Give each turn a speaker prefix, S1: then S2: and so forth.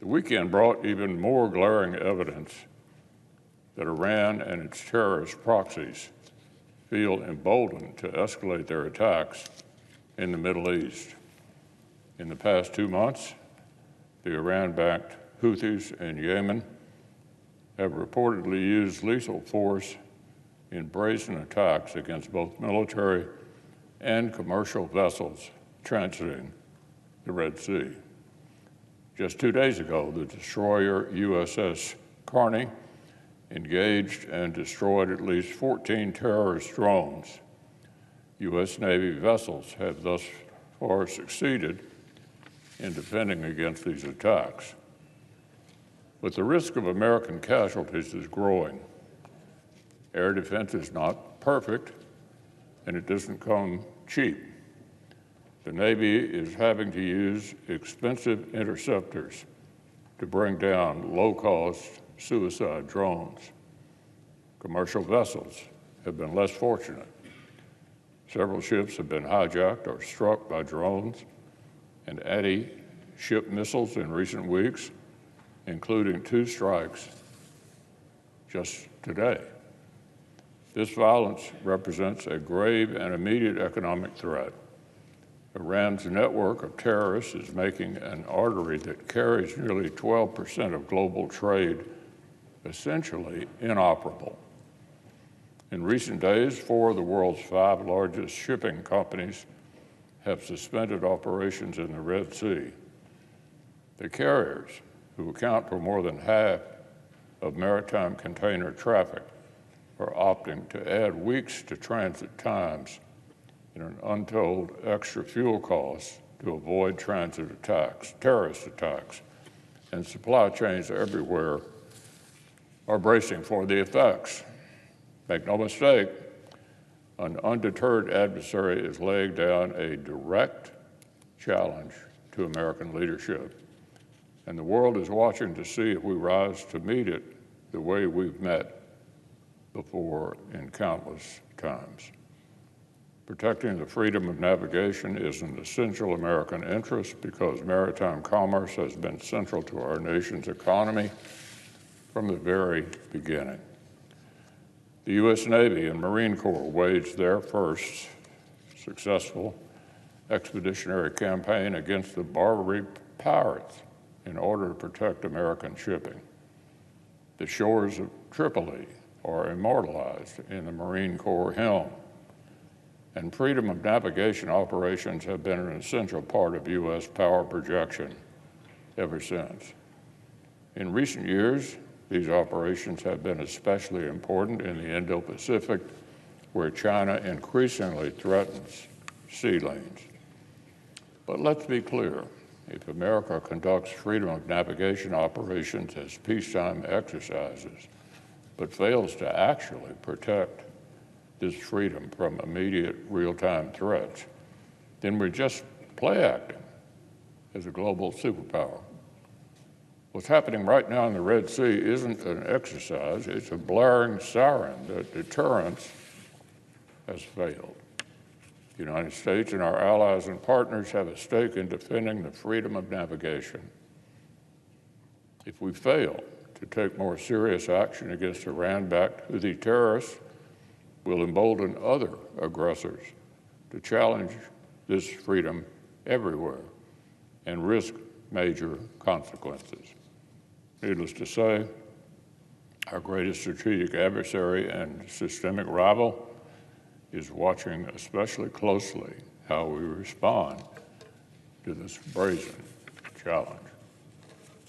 S1: The weekend brought even more glaring evidence that Iran and its terrorist proxies feel emboldened to escalate their attacks in the Middle East. In the past 2 months, the Iran-backed Houthis in Yemen have reportedly used lethal force in brazen attacks against both military and commercial vessels transiting the Red Sea. Just 2 days ago, the destroyer USS Carney engaged and destroyed at least 14 terrorist drones. U.S. Navy vessels have thus far succeeded in defending against these attacks. But the risk of American casualties is growing. Air defense is not perfect, and it doesn't come cheap. The Navy is having to use expensive interceptors to bring down low-cost suicide drones. Commercial vessels have been less fortunate. Several ships have been hijacked or struck by drones and anti-ship missiles in recent weeks, including 2 strikes just today. This violence represents a grave and immediate economic threat. Iran's network of terrorists is making an artery that carries nearly 12% of global trade essentially inoperable. In recent days, 4 of the world's 5 largest shipping companies have suspended operations in the Red Sea. The carriers, who account for more than half of maritime container traffic, are opting to add weeks to transit times and an untold extra fuel costs to avoid transit attacks, terrorist attacks, and supply chains everywhere are bracing for the effects. Make no mistake, an undeterred adversary is laying down a direct challenge to American leadership, and the world is watching to see if we rise to meet it the way we've met before in countless times. Protecting the freedom of navigation is an essential American interest because maritime commerce has been central to our nation's economy from the very beginning. The U.S. Navy and Marine Corps waged their first successful expeditionary campaign against the Barbary pirates in order to protect American shipping. The shores of Tripoli are immortalized in the Marine Corps hymn, and freedom of navigation operations have been an essential part of U.S. power projection ever since. In recent years, these operations have been especially important in the Indo-Pacific, where China increasingly threatens sea lanes. But let's be clear, if America conducts freedom of navigation operations as peacetime exercises, but fails to actually protect this freedom from immediate real-time threats, then we're just play acting as a global superpower. What's happening right now in the Red Sea isn't an exercise, it's a blaring siren that deterrence has failed. The United States and our allies and partners have a stake in defending the freedom of navigation. If we fail to take more serious action against Iran-backed Houthi terrorists, we'll embolden other aggressors to challenge this freedom everywhere and risk major consequences. Needless to say, our greatest strategic adversary and systemic rival is watching especially closely how we respond to this brazen challenge.